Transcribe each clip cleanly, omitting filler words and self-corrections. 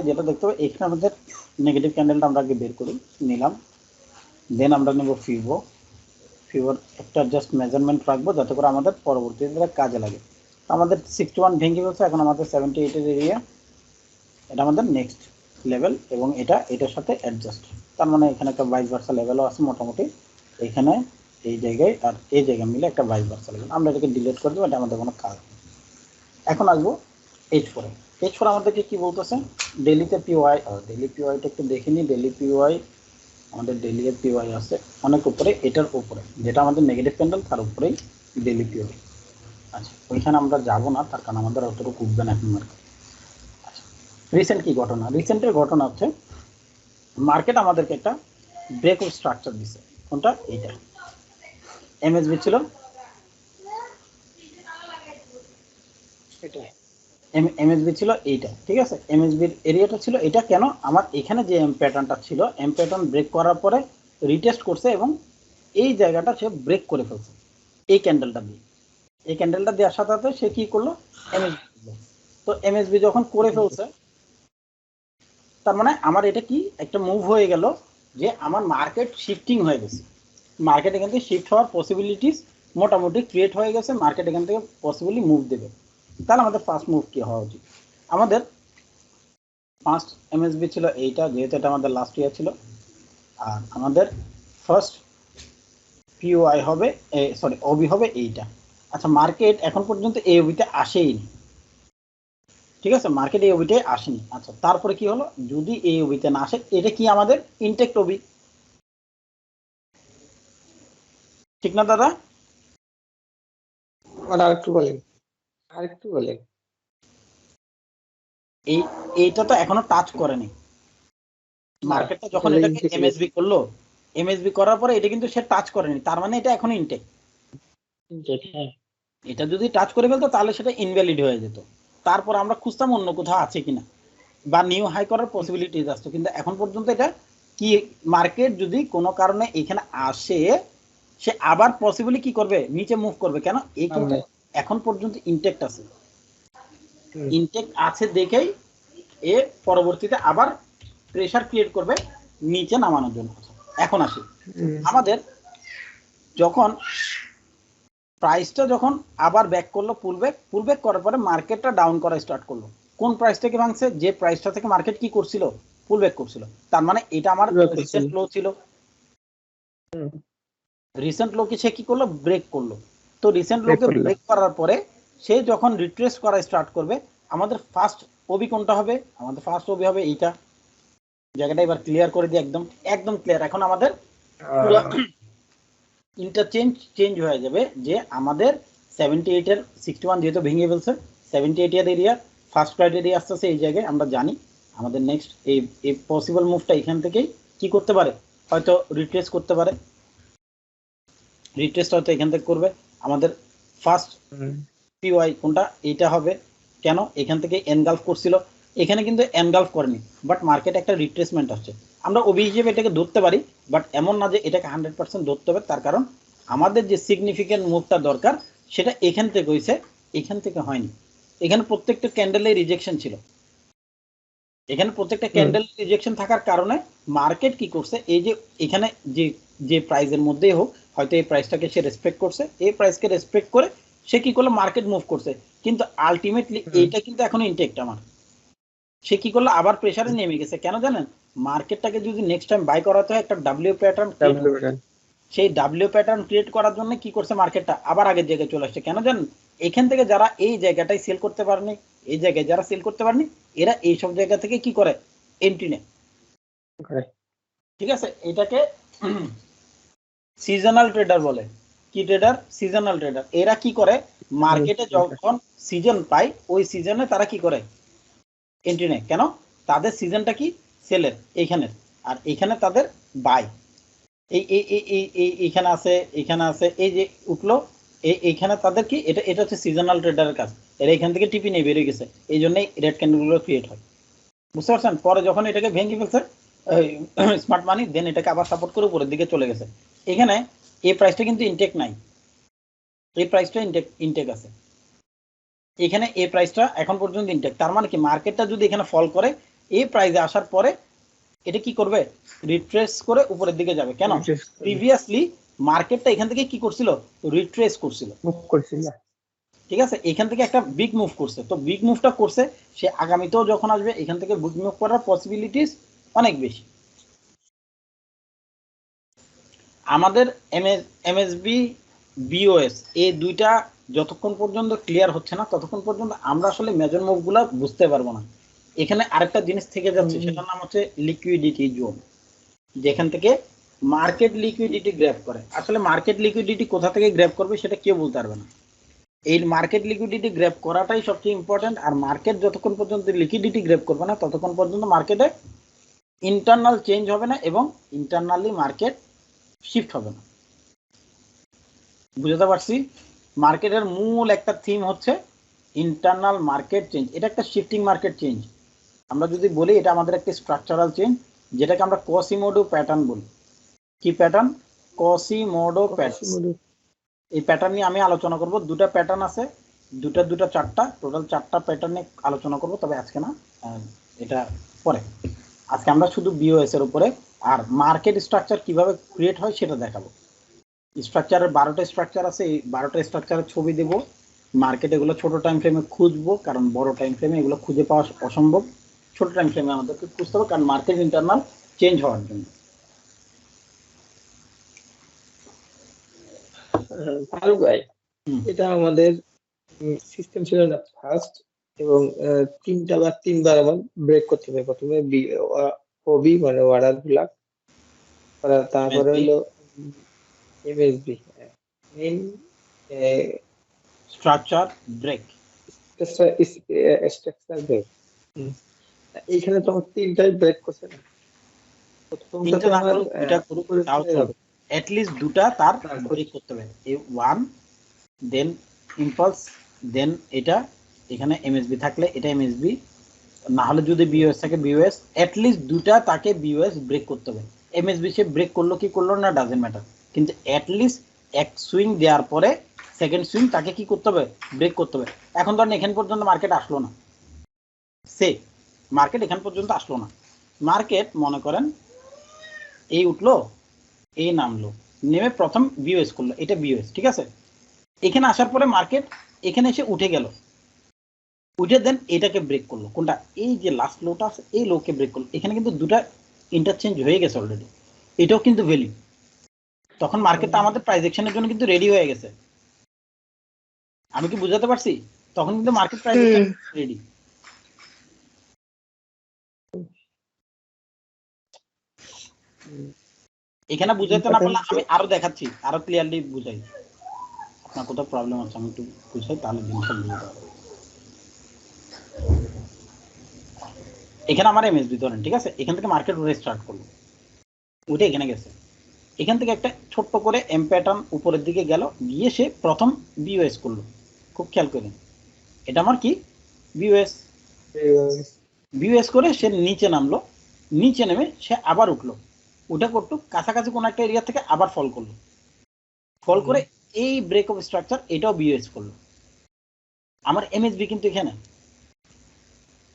যেটা দেখতে হবে এখানে আমাদের নেগেটিভ ক্যান্ডেলটা আমরা আগে বের করি, নিলাম, দেন আমরা নেব ফিবোর একটা জাস্ট মেজারমেন্ট রাখবো যাতে করে আমাদের পরবর্তীতে কাজে লাগে। আমাদের 61 ভেঙে গেছে, এখন আমাদের 78 এর এরিয়া, এটা আমাদের নেক্সট লেভেল এবং এটা এটার সাথে অ্যাডজাস্ট, তার মানে এখানে একটা ভাইস ভার্সা লেভেলও আছে মোটামুটি, এখানে এই জায়গায় আর এই জায়গায় মিলে একটা ভাইস ভার্সা লেভেল। আমরা এটাকে ডিলিট করে দেবো, এটা আমাদের কোনো কাজ নেই। এখন আসবো H4 এ। H4 আমাদেরকে কি বলতেছে, ডেলিতে পিওয়াই, ডেলি পিওয়াইটা একটু দেখে নিই। ডেলি পিওয়াই, আমাদের ডেলি এর পিওয়াই আছে অনেক উপরে, এটার উপরে যেটা আমাদের নেগেটিভ ক্যান্ডেল তার উপরেই ডেলি পিওয়াই। আচ্ছা, ওইখানে আমরা যাবো না, তার কারণ আমাদের অতটুকু উঠবে না এখন মার্কেট। আচ্ছা, রিসেন্ট কি ঘটনা? রিসেন্টের ঘটনা হচ্ছে মার্কেট আমাদেরকে একটা ব্রেকআউট স্ট্রাকচার দিছে। কোনটা? এইটা এমএসবি ছিল, এমএসবি ছিল এইটা, ঠিক আছে। এমএসবির এরিয়াটা ছিল এটা। কেন? আমার এখানে যে এম প্যাটার্নটা ছিল, এম প্যাটার্ন ব্রেক করার পরে রিটেস্ট করছে এবং এই জায়গাটা সে ব্রেক করে ফেলছে এই ক্যান্ডেলটা দিয়ে। এই ক্যান্ডেলটা দেওয়ার সাথে সাথে সে কি করলো, এমএসবি। তো এমএসবি যখন করে ফেলছে, তার মানে আমার এটা কি একটা মুভ হয়ে গেল যে আমার মার্কেট শিফটিং হয়ে গেছে। মার্কেট এখান থেকে শিফট হওয়ার পসিবিলিটিস মোটামুটি ক্রিয়েট হয়ে গেছে, মার্কেট এখান থেকে পসিবলি মুভ দেবে। তাহলে আমাদের ফার্স্ট মুভ কি হওয়া উচিত? আমাদের ফার্স্ট এমএসবি ছিল এইটা, যেহেতু এটা আমাদের লাস্ট ইয়ার ছিল, আর আমাদের ফার্স্ট পিওআই হবে, সরি ওবি হবে এইটা। আচ্ছা, মার্কেট এখন পর্যন্ত এই ওবিতে আসেইনি, ঠিক আছে, মার্কেট এই ওবিতে আসেনি। আচ্ছা, তারপরে কি হলো, যদি এই ওবিতে না আসে, এটা কি আমাদের ইনটেক্ট ওবি, ঠিক না দাদা? আরেকটু বলেন। এইটা তো এখনো টাচ করেনি মার্কেটটা। যখন এটাকে এমএসবি করলো, এমএসবি করার পরে এটা কিন্তু সে টাচ করেনি, তার মানে এটা এখনো ইনটেক্ট। এটা যদি টাচ করে ফেলতো তাহলে সেটা ইনভ্যালিড হয়ে যেত। তারপর আমরা খুঁজতাম অন্য কোথাও আছে কিনা বা নিউ হাই করার পসিবিলিটিস আসতো, কিন্তু এখন পর্যন্ত এটা কি, মার্কেট যদি কোনো কারণে এখানে আসে, সে আবার পসিবলি কি করবে, নিচে মুভ করবে। কেন? এই কিন্তু এখন পর্যন্ত ইনটেক্ট আছে, ইনটেক্ট আছে দেখেই এ পরবর্তীতে আবার প্রেসার ক্রিয়েট করবে নিচে নামানোর জন্য। এখন আসি, আমাদের যখন প্রাইসটা যখন আবার ব্যাক করলো, পুল ব্যাক করার পরে মার্কেটটা ডাউন করা স্টার্ট করলো। কোন প্রাইস থেকে ভাঙছে? যে প্রাইসটা থেকে মার্কেট কি করছিল, পুল ব্যাক করছিল। তার মানে এটা আমার রিসেন্ট লো ছিল, রিসেন্ট লোকে সে কি করলো, ব্রেক করলো। তো রিসেন্ট লোকে ব্রেক করার পরে সে যখন রিট্রেস করা স্টার্ট করবে, আমাদের ফার্স্ট ওবি কোনটা হবে? আমাদের ফার্স্ট ওবি হবে এইটা। জায়গাটা এবার ক্লিয়ার করে দিই, একদম একদম ক্লিয়ার। এখন আমাদের পুরো ইন্টারচেঞ্জ চেঞ্জ হয়ে যাবে যে আমাদের 78 এর 61 যেহেতু ভেঙে ফেলছে, 78 এর এরিয়া ফার্স্ট ক্রাইটেরিয়া আসতেছে এই জায়গায়। আমরা জানি আমাদের নেক্সট এই পসিবল মুভটা এখান থেকেই কি করতে পারে, হয়তো রিট্রেস করতে পারে। রিট্রেসটা হয়তো এখান থেকে করবে। আমাদের ফার্স্ট পিওয়াই কোনটা? এইটা হবে। কেন? এখান থেকে এনগালফ করছিল, এখানে কিন্তু এনগালফ করেনি, বাট মার্কেট একটা রিট্রেসমেন্ট আসছে। আমরা ওবি হিসেবে এটাকে ধরতে পারি, বাট এমন না যে এটাকে 100% ধরতে হবে। তার কারণ আমাদের যে সিগনিফিকেন্ট মুভটা দরকার সেটা এখান থেকে হয়েছে, এখান থেকে হয়নি। এখানে প্রত্যেকটা ক্যান্ডেলে রিজেকশন ছিল, এখানে প্রত্যেকটা ক্যান্ডেল রিজেকশন থাকার কারণে মার্কেট কি করছে, এই যে এখানে যে যে প্রাইসের মধ্যেই হোক, হয়তো এই প্রাইসটাকে সে রেসপেক্ট করছে, এই প্রাইসকে রেসপেক্ট করে সে কি করলো, মার্কেট মুভ করছে। কিন্তু আলটিমেটলি এইটা কিন্তু এখনো ইনটেক্ট আমার। সে কি করলো, আবার প্রেসারে নেমে গেছে। কেন জানেন? মার্কেটটাকে যদি নেক্সট টাইম বাই করাতে হয় একটা ডাব্লিউ প্যাটার্ন, সেই ডাব্লিউ প্যাটার্ন ক্রিয়েট করার জন্য কি করছে, মার্কেটটা আবার আগের জায়গায় চলে আসছে। কেন জানেন? এখান থেকে যারা এই জায়গাটাই সেল করতে পারেনি, এই জায়গায় যারা সেল করতে পারেনি, এরা এই সব জায়গা থেকে কি করে, এন্ট্রি নেয়। ঠিক আছে, এটাকে সিজনাল ট্রেডার বলে। কি ট্রেডার? Seasonal tedder. এরা কি করে, মার্কেটে যখন সিজন পায় ওই সিজনে তারা কি করে, এন্ট্রি নেয়। কেন? তাদের সিজনটা কি, সেলের এইখানের, আর এইখানে তাদের বাই। এইখানে আছে, এখানে আছে, এই যে উঠলো এইখানে তাদের কি, এটা হচ্ছে সিজনাল ট্রেডারের কাজ। এরা এখান থেকে টিপি নিয়ে বেরিয়ে গেছে, এই জন্যই রেড ক্যান্ডেলগুলো ক্রিয়েট হয়। বুঝতে পারছেন? পরে যখন এটাকে ভেঙে ফেলছে স্মার্ট মানি, দেন এটাকে আবার সাপোর্ট করে উপরের দিকে চলে গেছে। এখানে এই প্রাইসটা কিন্তু ইনটেক নাই, এই প্রাইসটা ইনটেক আছে। এখানে এই প্রাইসটা এখন পর্যন্ত ইনটেক। তার মানে কি, মার্কেটটা যদি এখানে ফল করে এই প্রাইসে আসার পরে এটা কি করবে, রিট্রেস করে উপরের দিকে যাবে। কেন, প্রিভিয়াসলি মার্কেটটা এখান থেকে কি করছিল, রিট্রেস করছিল, মুভ করছিল, ঠিক আছে, এখান থেকে একটা বিগ মুভ করছে। তো বিগ মুভটা করছে, সে আগামীতেও যখন আসবে এখান থেকে বিগ মুভ করার পসিবিলিটিস অনেক বেশি। আমাদের এমএসবি বিওএস এই দুইটা যতক্ষণ পর্যন্ত ক্লিয়ার হচ্ছে না ততক্ষণ পর্যন্ত আমরা আসলে মেজর মুভগুলো বুঝতে পারবো না। এখানে আরেকটা জিনিস থেকে যাচ্ছে, সেটার নাম হচ্ছে লিকুইডিটি জোন, যেখান থেকে মার্কেট লিকুইডিটি গ্র্যাব করে। আসলে মার্কেট লিকুইডিটি কোথা থেকে গ্র্যাব করবে সেটা কেউ বলতে পারবে না। এই মার্কেট লিকুইডিটি গ্র্যাব করাটাই সবচেয়ে ইম্পর্টেন্ট। আর মার্কেট যতক্ষণ পর্যন্ত লিকুইডিটি গ্র্যাব করবে না ততক্ষণ পর্যন্ত মার্কেটে ইন্টারনাল চেঞ্জ হবে না এবং ইন্টারনালি মার্কেট শিফট হবে না। বুঝতে পারছি, মার্কেটের মূল একটা থিম হচ্ছে ইন্টারনাল মার্কেট চেঞ্জ। এটা একটা শিফটিং মার্কেট চেঞ্জ। আমরা যদি বলি এটা আমাদের একটা স্ট্রাকচারাল চেঞ্জ, যেটাকে আমরা কোসিমোডো প্যাটার্ন বলি। কি প্যাটার্ন, কোসিমোডো প্যাটার্ন। এই প্যাটার্ন নিয়ে আমি আলোচনা করব। দুটা প্যাটার্ন আছে, দুটা চারটা, টোটাল 4টা প্যাটার্ন নিয়ে আলোচনা করব, তবে আজকে না, এটা পরে। আজকে আমরা শুধু বিওএস এর উপরে আর মার্কেট স্ট্রাকচার কিভাবে ক্রিয়েট হয় সেটা দেখাবো। স্ট্রাকচারের 12টা স্ট্রাকচার আছে, এই 12টা স্ট্রাকচারের ছবি দেব। মার্কেট এগুলো ছোট টাইম ফ্রেমে খুঁজবো, কারণ বড় টাইম ফ্রেমে এগুলো খুঁজে পাওয়া অসম্ভব। ছোট টাইম ফ্রেমে আমাদেরকে খুঁজতে হবে, কারণ মার্কেট ইন্টারনাল চেঞ্জ হওয়ার জন্য। ফারুক ভাই, এটা আমাদের সিস্টেম ছিল না ফার্স্ট, এবং তিনবার আমার ব্রেক করতে হবে। প্রথমে ওবি মানে অর্ডার ব্লক, তারপরে হলো MSB main structure break, structure break. এইখানে তো তিনটাই ব্রেক করছে না, তিনটা না করুক, দুটা করুক, তাও চলবে। at least দুটা তার ব্রেক করতে হবে। এই 1 দেন ইম্পালস, দেন এটা এখানে এমএসবি থাকলে এটা এমএসবি, না হলে যদি বিওএস থাকে বিওএস, at least দুটা তাকে বিওএস ব্রেক করতে হবে। এমএসবি সে ব্রেক করলো কি করলো না ডাজেন্ট ম্যাটার, কিন্তু at least এক সুইং দেওয়ার পরে সেকেন্ড সুইং তাকে কি করতে হবে, ব্রেক করতে হবে। এখন ধরেন এখান পর্যন্ত মার্কেট আসলো না, সে মার্কেট এখান পর্যন্ত আসলো না, মার্কেট মনে করেন এই উঠলো, এই নামলো, নেমে প্রথম বিওএস করলো, এটা বিওএস, ঠিক আছে। এখানে আসার পরে মার্কেট এখানে এসে উঠে গেল, উঠে দেন এটাকে ব্রেক করলো, কোনটা, এই যে লাস্ট লোটা আছে এই লোকে ব্রেক করলো। এখানে কিন্তু দুটা ইন্টারচেঞ্জ হয়ে গেছে অলরেডি, এটাও কিন্তু ভ্যালু। তখন মার্কেটটা আমাদের প্রাইস অ্যাকশনের জন্য কিন্তু রেডি হয়ে গেছে। আমি কি বুঝাতে পারছি, তখন কিন্তু মার্কেট প্রাইস অ্যাকশন রেডি। এখানে বুঝাতে না পারলে আমি আরো দেখাচ্ছি, আরো ক্লিয়ারলি বুঝাই। আপনার কোথাও প্রবলেম আছে আমি একটু বুঝাই, তাহলে জিনিসটা বুঝতে পারবো। এখানে আমার এমএসবি ধরেন, ঠিক আছে, এখান থেকে মার্কেট উঠে স্টার্ট করলো, উঠে এখানে গেছে, এখান থেকে একটা ছোট্ট করে এম প্যাটার্ন উপরের দিকে গেল, গিয়ে সে প্রথম বিওএস করলো। খুব খেয়াল করেন, এটা আমার কি বিওএস, বিওএস করে সে নিচে নামলো, নিচে নেমে সে আবার উঠলো, উঠে করতো কাছাকাছি কোনো একটা এরিয়া থেকে আবার ফল করলো, ফল করে এই ব্রেক অফ স্ট্রাকচার এটাও বিওএস করলো। আমার এমএসবি কিন্তু এখানে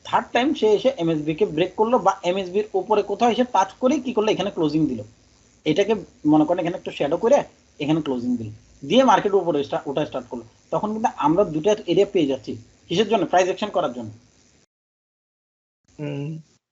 থার্ড টাইম সে এসে এমএসবি কে ব্রেক করলো, বা এমএসবির উপরে কোথাও এসে টাচ করে কি করলো, এখানে ক্লোজিং দিল। এটাকে মনে করেন এখানে একটু শ্যাডো করে এখানে ক্লোজিং দিল, দিয়ে মার্কেট উপরে ওটা স্টার্ট করলো। তখন কিন্তু আমরা দুটো এরিয়া পেয়ে যাচ্ছি, কিসের জন্য, প্রাইস অ্যাকশন করার জন্য।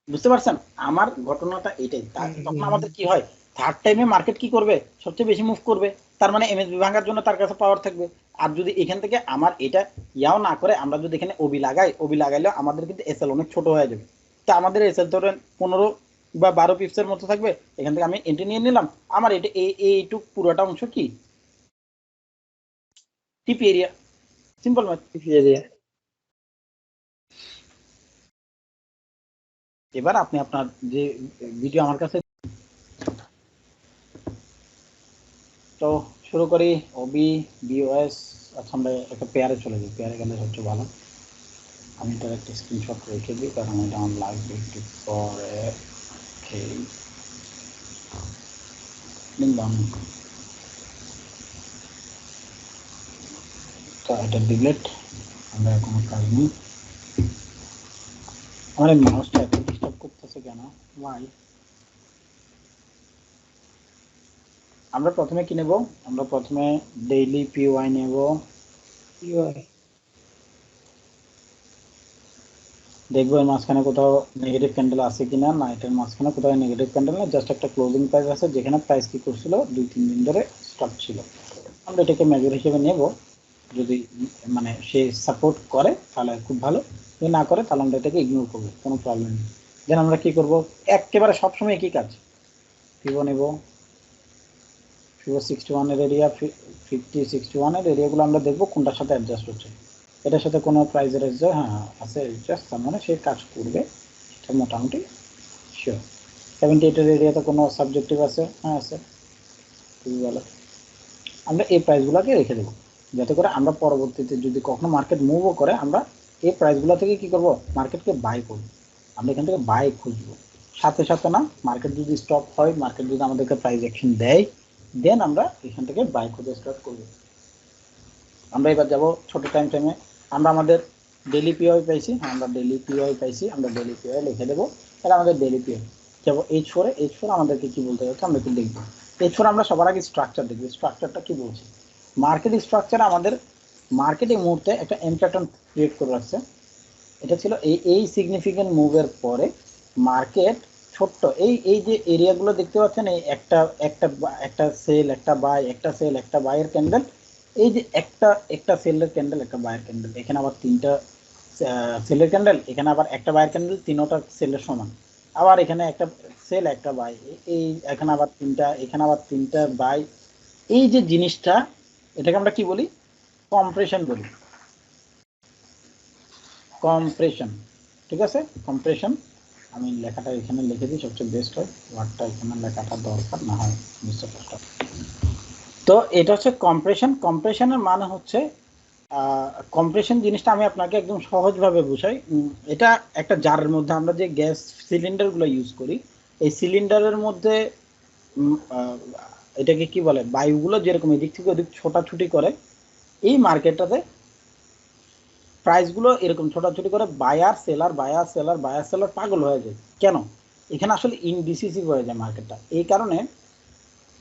বুঝতে পারছেন আমার ঘটনাটা এটাই। তখন আমাদের কি হয়, থার্ড টাইমে মার্কেট কি করবে, সবচেয়ে বেশি মুভ করবে, তার মানে এমএসবি ভাঙার জন্য তার কাছে পাওয়ার থাকবে। আর যদি এখান থেকে আমার এটা ইয়াও না করে, আমরা যদি এখানে ওবি লাগাই, ওবি লাগাইলেও আমাদের কিন্তু এসএল অনেক ছোট হয়ে যাবে। তো আমাদের এসএল ধরেন 15 বা 12 পিপসের মতো থাকবে। এখান থেকে আমি এন্ট্রি নিয়ে নিলাম, আমার এটা এইটুক পুরোটা অংশ কি টিপি এরিয়া, সিম্পল ম্যাথ। টিপি এরিয়া। এবার আপনি আপনার যে ভিডিও আমার কাছে, তো শুরু করি। ওবি বিওএস, আচ্ছা আমরা একটা পেয়ারে চলে যাই, পেয়ারে গেলে সবচেয়ে ভালো। আমি এটার একটা স্ক্রিনশট রেখে দিই, কারণ এটা আমার লাগবে একটু পরে। তো এটা ডিলেট, আমরা কোনো কাজ নেই। আমার এই মাউসটা এত ডিস্টার্ব ওয়াই আমরা প্রথমে কি নেব? আমরা প্রথমে ডেইলি পিওয়াই নেব। পিওয়াই দেখবো এর মাঝখানে কোথাও নেগেটিভ ক্যান্ডেল আছে কিনা। না, এটার মাঝখানে কোথাও নেগেটিভ ক্যান্ডেল না, জাস্ট একটা ক্লোজিং প্রাইস আছে যেখানে প্রাইস কি করছিল 2-3 দিন ধরে স্টপ ছিল। আমরা এটাকে মেজর হিসেবে নেব। যদি মানে সে সাপোর্ট করে তাহলে খুব ভালো, যদি না করে তাহলে আমরা এটাকে ইগনোর করবো, কোনো প্রবলেম নেই। দেন আমরা কি করব? একেবারে সবসময় একই কাজ, ফিবো নেব। ফিবো 61 এর এরিয়া, 50 61 এর এরিয়াগুলো আমরা দেখবো কোনটার সাথে অ্যাডজাস্ট হচ্ছে। এটার সাথে কোনো প্রাইজের অ্যাডজাস্ট, হ্যাঁ আছে অ্যাডজাস্ট, তার মানে সে কাজ করবে, এটা মোটামুটি শিওর। 78 এর এরিয়াতে কোনো সাবজেক্টিভ আছে? হ্যাঁ আছে, খুবই ভালো। আমরা এই প্রাইসগুলোকে রেখে দেবো যাতে করে আমরা পরবর্তীতে যদি কখনো মার্কেট মুভও করে আমরা এই প্রাইসগুলো থেকে কি করব? মার্কেটকে বাই করব। আমরা এখান থেকে বাই খুঁজবো, সাথে সাথে না। মার্কেট যদি স্টপ হয়, মার্কেট যদি আমাদেরকে প্রাইস অ্যাকশন দেয়, দেন আমরা এখান থেকে বাই খোঁজা স্টার্ট করব। আমরা এবার যাব ছোট টাইম ফ্রেমে। আমরা আমাদের ডেইলি পিওয়াই পাইছি, হ্যাঁ আমরা ডেইলি পিওয়াই পাইছি, আমরা ডেইলি পিওয়াই লিখে দেবো। এটা আমাদের ডেইলি পিওয়াই যাব। H4 এ H4 আমাদেরকে কি বলতে যাচ্ছে আমরা একটু দেখবো। H4 আমরা সবার আগে স্ট্রাকচার দেখবো, স্ট্রাকচারটা কি বলছে। মার্কেট স্ট্রাকচার আমাদের মার্কেটের মুহূর্তে একটা এম প্যাটার্ন ক্রিয়েট করে রাখছে। এটা ছিল এই সিগনিফিকেন্ট মুভের পরে মার্কেট ছোট্ট এই যে এরিয়াগুলো দেখতে পাচ্ছেন, এই একটা একটা একটা সেল, একটা বাই, একটা সেল, একটা বাইয়ের ক্যান্ডেল, এই যে একটা সেলের ক্যান্ডেল, একটা বায়ের ক্যান্ডেল, এখানে আবার তিনটা সেলের ক্যান্ডেল, এখানে আবার একটা বায়ের ক্যান্ডেল, তিনটা সেলের সমান, আবার এখানে একটা সেল, একটা বাই, এই এখানে আবার তিনটা, এখানে আবার তিনটা বাই। এই যে জিনিসটা, এটাকে আমরা কি বলি? কম্প্রেশন বলি, কম্প্রেশন। ঠিক আছে, কম্প্রেশন। আমি লেখাটা এখানে লিখে দিই, সবচেয়ে বেস্ট হয়, ওয়ার্ডটা এখানে লেখাটা দরকার না হয় বুঝতে পারতাম। তো এটা হচ্ছে কম্প্রেশন। কম্প্রেশনের মানে হচ্ছে কম্প্রেশন জিনিসটা আমি আপনাকে একদম সহজভাবে বুঝাই। এটা একটা জারের মধ্যে আমরা যে গ্যাস সিলিন্ডারগুলো ইউজ করি, এই সিলিন্ডারের মধ্যে এটাকে কি বলে, বায়ুগুলো যেরকম এদিক থেকে ওদিক ছোটাছুটি করে, এই মার্কেটটাতে প্রাইসগুলো এরকম ছোটাছুটি করে buyer seller, buyer seller, buyer seller পাগল হয়ে যায়। কেন? এখানে আসলে ইনডিসিসিভ হয়ে যায় মার্কেটটা। এই কারণে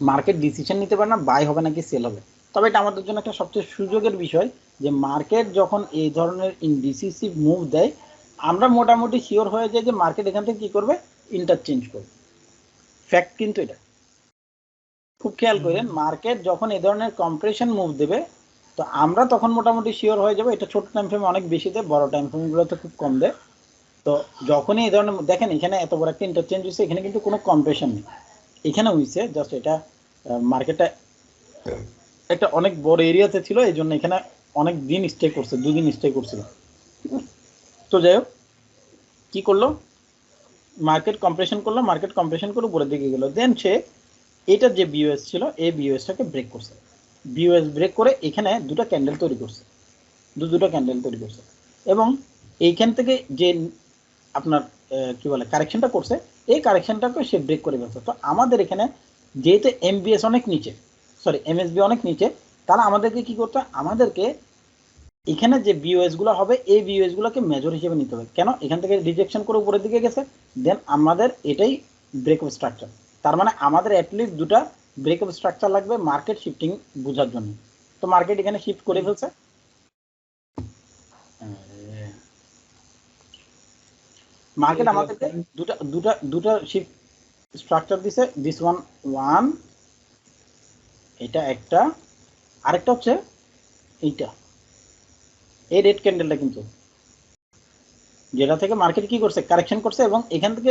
মার্কেট ডিসিশন নিতে পারে না বাই হবে নাকি সেল হবে। তবে এটা আমাদের জন্য একটা সবচেয়ে সুযোগের বিষয় যে মার্কেট যখন এই ধরনের ইনডিসিসিভ মুভ দেয়, আমরা মোটামুটি শিওর হয়ে যাই যে মার্কেট এখান থেকে কি করবে, ইন্টারচেঞ্জ করবে। ফ্যাক্ট কিন্তু এটা খুব খেয়াল করেন, মার্কেট যখন এই ধরনের কম্প্রেশন মুভ দেবে, তো আমরা তখন মোটামুটি শিওর হয়ে যাবো। এটা ছোট টাইম ফ্রেমে অনেক বেশি দেয়, বড় টাইম ফ্রেমগুলোতে খুব কম দেয়। তো যখনই এই ধরনের দেখেন, এখানে এত বড় একটা ইন্টারচেঞ্জ হয়েছে, এখানে কিন্তু কোনো কম্প্রেশন নেই, এখানে হয়েছে জাস্ট এটা মার্কেটটা একটা অনেক বড় এরিয়াতে ছিল, এই জন্য এখানে অনেক দিন স্টে করছে, 2 দিন স্টে করছিল। তো যাই হোক, কি করলো, মার্কেট কম্প্রেশন করলো, মার্কেট কম্প্রেশন করে উপরের দিকে গেল। দেন সে এটা যে বিওএস ছিল, এই বিওএসটাকে ব্রেক করছে। বিওএস ব্রেক করে এখানে দুটো ক্যান্ডেল তৈরি করছে, দুটো ক্যান্ডেল তৈরি করছে, এবং এইখান থেকে যে আপনার কি বলে কারেকশনটা করছে, এই কারেকশনটাকে সে ব্রেক করে ফেলছে। তো আমাদের এখানে যেহেতু এমবিএস অনেক নিচে, সরি এমএসবি অনেক নিচে, তাহলে আমাদেরকে কি করতে হয়, আমাদেরকে এখানে যে বিওএস গুলো হবে, এই বিওএস গুলোকে মেজর হিসেবে নিতে হবে। কেন? এখান থেকে রিজেকশন করে উপরের দিকে গেছে, দেন আমাদের এটাই ব্রেকআপ স্ট্রাকচার। তার মানে আমাদের অ্যাটলিস্ট দুটা ব্রেকআপ স্ট্রাকচার লাগবে মার্কেট শিফটিং বোঝার জন্য। তো মার্কেট এখানে শিফট করে ফেলছে, মার্কেট আমাদেরকে দুটা দুটা দুটা শিফট স্ট্রাকচার দিছে। দিস ওয়ান, এটা একটা, আরেকটা হচ্ছে এইটা, এই রেড ক্যান্ডেলটা কিন্তু, যেটা থেকে মার্কেট কি করছে, কারেকশন করছে, এবং এখান থেকে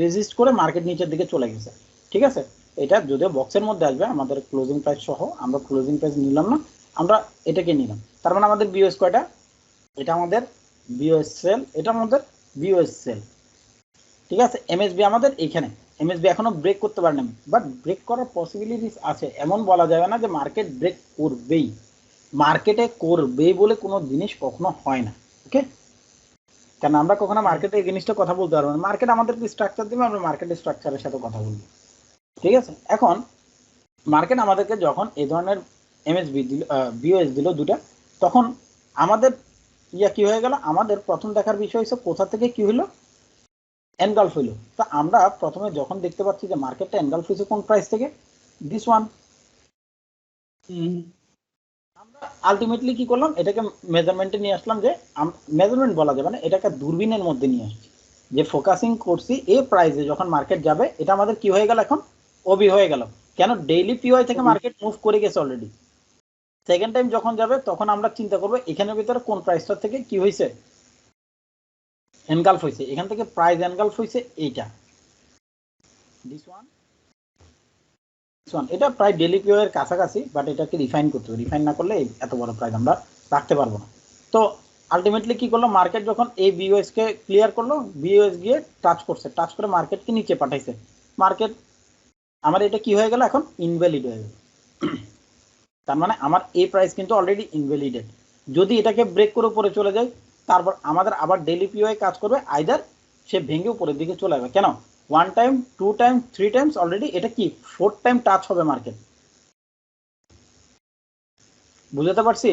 রেজিস্ট করে মার্কেট নিচের দিকে চলে গেছে। ঠিক আছে, এটা যদিও বক্সের মধ্যে আসবে আমাদের ক্লোজিং প্রাইস সহ, আমরা ক্লোজিং প্রাইস নিলাম না, আমরা এটাকে নিলাম। তার মানে আমাদের বিওএস কয়টা, এটা আমাদের বিওএস সেল, এটা আমাদের বিওএস সেল। ঠিক আছে, এমএসবি আমাদের এখানে, এমএসবি এখনো ব্রেক করতে পারে না, বাট ব্রেক করার পসিবিলিটিস আছে। এমন বলা যাবে না যে মার্কেট ব্রেক করবেই, মার্কেটে করবে বলে কোনো জিনিস কখনো হয় না। ওকে, কারণ আমরা কখনো মার্কেটে এই জিনিসটা কথা বলতে পারবো না, মার্কেট আমাদেরকে স্ট্রাকচার দেবে, আমরা মার্কেটের স্ট্রাকচারের সাথে কথা বলবো। ঠিক আছে, এখন মার্কেট আমাদেরকে যখন এই ধরনের এমএসবি দিল, বিওএস দিল দুটা, তখন আমাদের কি হয়ে গেল, আমাদের প্রথম দেখার বিষয় হচ্ছে কোথা থেকে কি হলো, এনগালফ হইলো। তো আমরা প্রথমে যখন দেখতে পাচ্ছি যে মার্কেটটা এনগালফ হয়েছে কোন প্রাইস থেকে, দিস ওয়ান, আমরা আলটিমেটলি কি করলাম, এটাকে মেজারমেন্টে নিয়ে আসলাম, যে মেজারমেন্ট বলা যাবে না, এটাকে দূরবীনের মধ্যে নিয়ে আসছি, যে ফোকাসিং করছি এই প্রাইসে যখন মার্কেট যাবে, এটা আমাদের কি হয়ে গেল, এখন ওবি হয়ে গেল। কেন, ডেইলি পিওয়াই থেকে মার্কেট মুভ করে গেছে অলরেডি। সেকেন্ড টাইম যখন যাবে তখন আমরা চিন্তা করবো এখানের ভিতরে কোন প্রাইসটা থেকে কি হয়েছে, এনগালফ হয়েছে, এখান থেকে প্রাইস এনগালফ হয়েছে এইটা, দিস ওয়ান, এটা প্রায় ডেলি পিও এর কাছাকাছি, বাট এটাকে রিফাইন করতে হবে, রিফাইন না করলে এত বড় প্রাইস আমরা রাখতে পারবো না। তো আলটিমেটলি কি করলো, মার্কেট যখন এই বিওএস কে ক্লিয়ার করলো, বিওএস গিয়ে টাচ করছে, টাচ করে মার্কেটকে নিচে পাঠাইছে, মার্কেট আমার এটা কি হয়ে গেল, এখন ইনভ্যালিড হয়ে গেল। তার মানে আমার এই প্রাইস কিন্তু অলরেডি ইনভ্যালিডেড। যদি এটাকে ব্রেক করে উপরে চলে যায়, তারপর আমাদের আবার ডেলি পিওআই কাজ করবে, আইদার সে ভেঙে উপরের দিকে চলে যাবে। কেন, 1 টাইম 2 টাইম 3 টাইমস, অলরেডি এটা কি 4th টাইম টাচ হবে মার্কেট। বুঝতে পারছি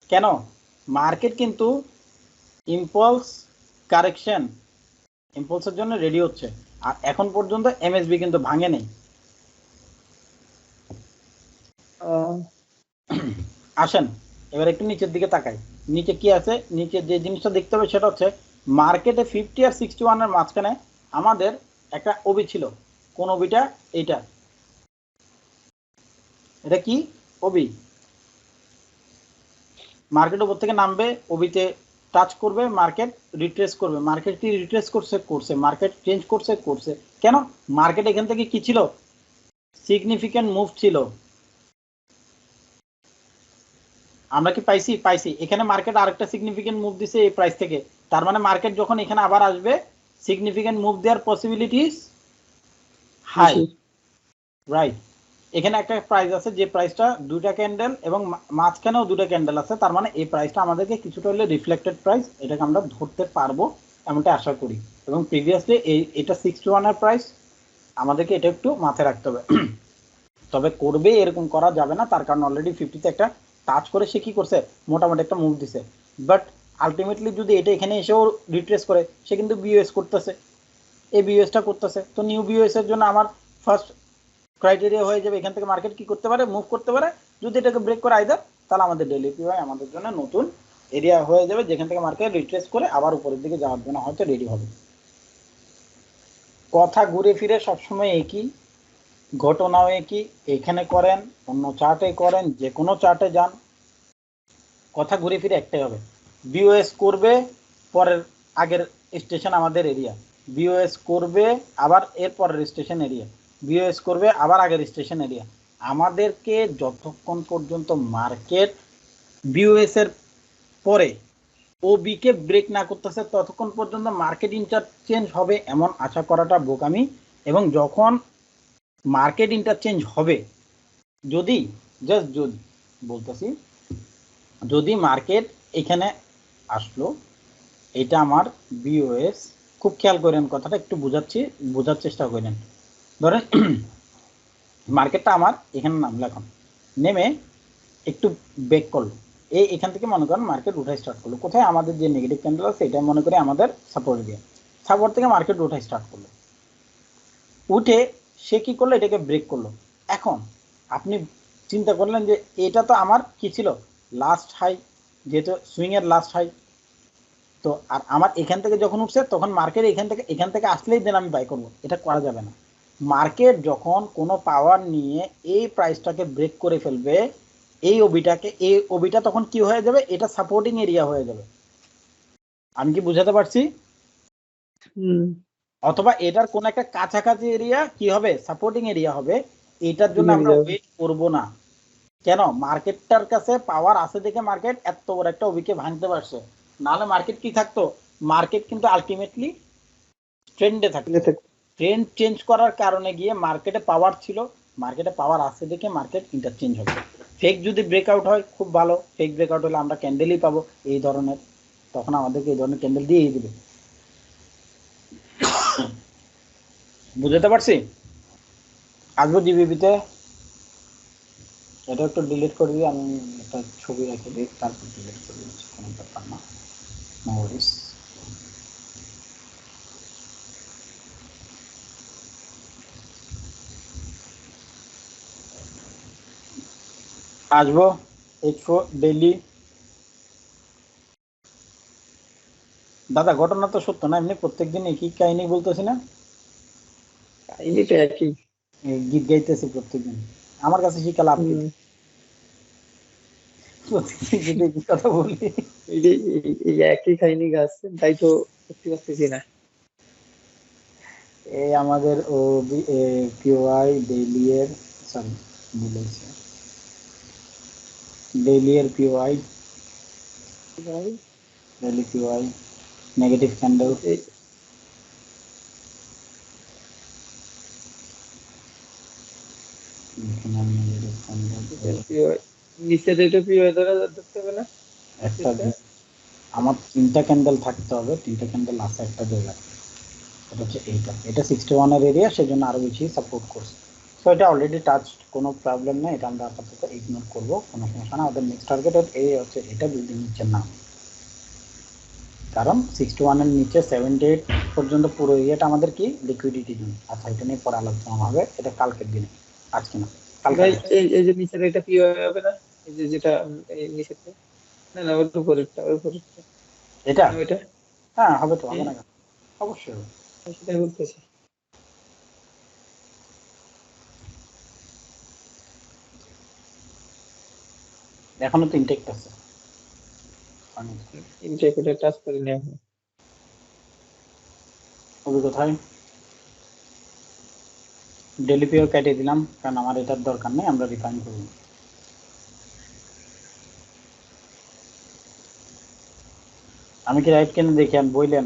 কেন, মার্কেট কিন্তু ইম্পালস কারেকশন, ইম্পালসের জন্য রেডি হচ্ছে, আর এখন পর্যন্ত এমএসবি কিন্তু ভাঙে নেই। আসেন এবার একটু নিচের দিকে তাকাই, নিচে কি আছে, নিচে যে জিনিসটা দেখতে হবে সেটা হচ্ছে মার্কেটে 50 আর 61 এর মাঝখানে আমাদের একটা ওবি ছিল। কোন ওবিটা, এইটা, এটা কি ওবি, মার্কেট উপর থেকে নামবে, ওবিতে টাচ করবে, মার্কেট রিট্রেস করবে, মার্কেট কি রিট্রেস করছে, মার্কেট চেঞ্জ করছে। কেন, মার্কেট এখান থেকে কি ছিল, সিগনিফিক্যান্ট মুভ ছিল, আমরা কি পাইছি এখানে মার্কেট আরেকটা সিগনিফিক্যান্ট মুভ দিছে এই প্রাইস থেকে। তার মানে মার্কেট যখন এখানে আবার আসবে, সিগনিফিক্যান্ট মুভ দেওয়ার পসিবিলিটিস হাই, রাইট। এখানে একটা প্রাইস আছে, যে প্রাইসটা দুটা ক্যান্ডেল এবং মাঝখানেও দুটো ক্যান্ডেল আছে, তার মানে এই প্রাইসটা আমাদেরকে কিছুটা হলে রিফ্লেক্টেড প্রাইস, এটাকে আমরা ধরতে পারবো এমনটা আশা করি। এবং প্রিভিয়াসলি এটা 61 এর প্রাইস, আমাদেরকে এটা একটু মাথায় রাখতে হবে। তবে করবে এরকম করা যাবে না, তার কারণ অলরেডি 50তে একটা টাচ করে সে কি করছে, মোটামুটি একটা মুভ দিছে, বাট আলটিমেটলি যদি এটা এখানে এসেও রিট্রেস করে, সে কিন্তু বিওএস করতেছে, এই বিওএসটা করতেছে। তো নিউ বিওএস এর জন্য আমার ফার্স্ট ক্রাইটেরিয়া হয়ে যাবে, এখান থেকে মার্কেট কি করতে পারে, মুভ করতে পারে। যদি এটাকে ব্রেক করে আইদার, তাহলে আমাদের ডেইলি পিওআই আমাদের জন্য নতুন এরিয়া হয়ে যাবে, যেখান থেকে মার্কেট রিট্রেস করে আবার উপরের দিকে যাওয়ার জন্য হয়তো রেডি হবে। কথা ঘুরে ফিরে সবসময় একই, ঘটনাও একই, এখানে করেন, অন্য চার্টে করেন, যে কোনো চার্টে যান, কথা ঘুরে ফিরে একটাই হবে, বিওএস করবে, পরের আগের স্টেশন আমাদের এরিয়া, বিওএস করবে আবার এর পরের স্টেশন এরিয়া, বিওএস করবে আবার আগের স্টেশন এরিয়া। আমাদেরকে যতক্ষণ পর্যন্ত মার্কেট বিওএস এর পরে ওবি কে ব্রেক না করতেছে, ততক্ষণ পর্যন্ত মার্কেট ইন্টারচেঞ্জ হবে এমন আশা করাটা বোকামি। এবং যখন মার্কেট ইন্টারচেঞ্জ হবে, যদি জাস্ট যদি বলতেছি, যদি মার্কেট এখানে আসলো, এটা আমার বিওএস, খুব খেয়াল করেন কথাটা, একটু বোঝার চেষ্টা করেন। ধরেন মার্কেটটা আমার এখানে নামলো, এখন নেমে একটু ব্রেক করলো, এখান থেকে মনে করেন মার্কেট উঠা স্টার্ট করলো, কোথায়, আমাদের যে নেগেটিভ ক্যান্ডেল আছে এটা মনে করি আমাদের সাপোর্ট দিয়ে, সাপোর্ট থেকে মার্কেট উঠা স্টার্ট করলো, উঠে সে কি করলো, এটাকে ব্রেক করলো। এখন আপনি চিন্তা করলেন যে এটা তো আমার কি ছিল, লাস্ট হাই, যেহেতু সুইং এর লাস্ট হাই, তো আর আমার এখান থেকে যখন উঠছে তখন মার্কেট এখান থেকে আসলেই দেন আমি বাই করবো, এটা করা যাবে না। মার্কেট যখন কোনো পাওয়ার নিয়ে এই প্রাইসটাকে ব্রেক করে ফেলবে, এই ওবিটা তখন কি হয়ে যাবে, এটা সাপোর্টিং এরিয়া হয়ে যাবে। আমি কি বুঝাতে পারছি? অথবা এটার কোন একটা কাছাকাছি এরিয়া কি হবে, সাপোর্টিং এরিয়া হবে। এটার জন্য আমরা ওয়েট করব না। কেন, মার্কেটটার কাছে পাওয়ার আছে দেখে মার্কেট এত বড় একটা ওবিকে ভাঙতে পারছে, নাহলে মার্কেট কি থাকতো, মার্কেট কিন্তু আলটিমেটলি ট্রেন্ডে থাকতো। ট্রেন্ড চেঞ্জ করার কারণে গিয়ে মার্কেটে পাওয়ার ছিল, মার্কেটে পাওয়ার আছে দেখে মার্কেট ইন্টারচেঞ্জ হবে। ফেক যদি ব্রেকআউট হয় খুব ভালো, ফেক ব্রেকআউট হলে আমরা ক্যান্ডেলই পাবো এই ধরনের, তখন আমাদেরকে এই ধরনের ক্যান্ডেল দিয়েই দিবে। বুঝতে পারছি? আসবো জিবিপিতে, এটা একটু ডিলিট করে দিই, আমি একটা ছবি রেখে দিই, তারপর ডিলিট করে দিচ্ছি, কোনো ব্যাপার না, নো ওয়ারিস। আসবো H4 ডেইলি। দাদা ঘটনা তো সত্য না, এমনি প্রত্যেকদিন একই কাহিনী বলতেছি না, কাহিনীটা একই। এই গীত গাইতেছি প্রত্যেকদিন, আমার কাছে শিখা লাভ কি? প্রত্যেকদিন যদি একই কথা বলি। এই একই কাহিনী গাছ, তাই তো করতে পারতেছি না। এই আমাদের ও পিওআই ডেইলি এর, সরি বলেছে, ডেইলি এর POI, daily POI negative candle, নিচে যেটা পিওআই দ্বারা ধরতে হবে না। একটা আমার 3টা ক্যান্ডেল থাকতে হবে, 3টা ক্যান্ডেল আছে একটা জায়গায়, এটা হচ্ছে এটা 61 এর এরিয়া, সেজন্য আরো বেশি সাপোর্ট করছে। সো এটা অলরেডি টাচ, কোনো প্রবলেম নেই, এটা আমরা আপাতত ইগনোর করবো, কোনো সমস্যা না। আমাদের নেক্সট টার্গেট এই হচ্ছে এটা যদি নিচে না, কারণ 61 এর নিচে 78 পর্যন্ত পুরো এরিয়াটা আমাদের কি লিকুইডিটি জোন। আচ্ছা এটা নিয়ে পরে আলোচনা হবে, এটা কালকের দিনে, আজকে না কালকে। এই যে নিচের এটা পিওআই হবে না, এই যে যেটা এই নিচেরটা, না না ওর উপরেরটা, ওর উপরেরটা এটা ওইটা। হ্যাঁ হবে তো, হবে না কেন? অবশ্যই হবে। সেটাই বলতেছি। এখনো তো ইনটেক্ট আছে, ইনটেকটা টাচ করে নিয়ে এখন ওই কোথায় ডেলি পিও কেটে দিলাম, কারণ আমার এটার দরকার নেই, আমরা রিফাইন করব। আমি কি রাইট কেন দেখি আর বললেন,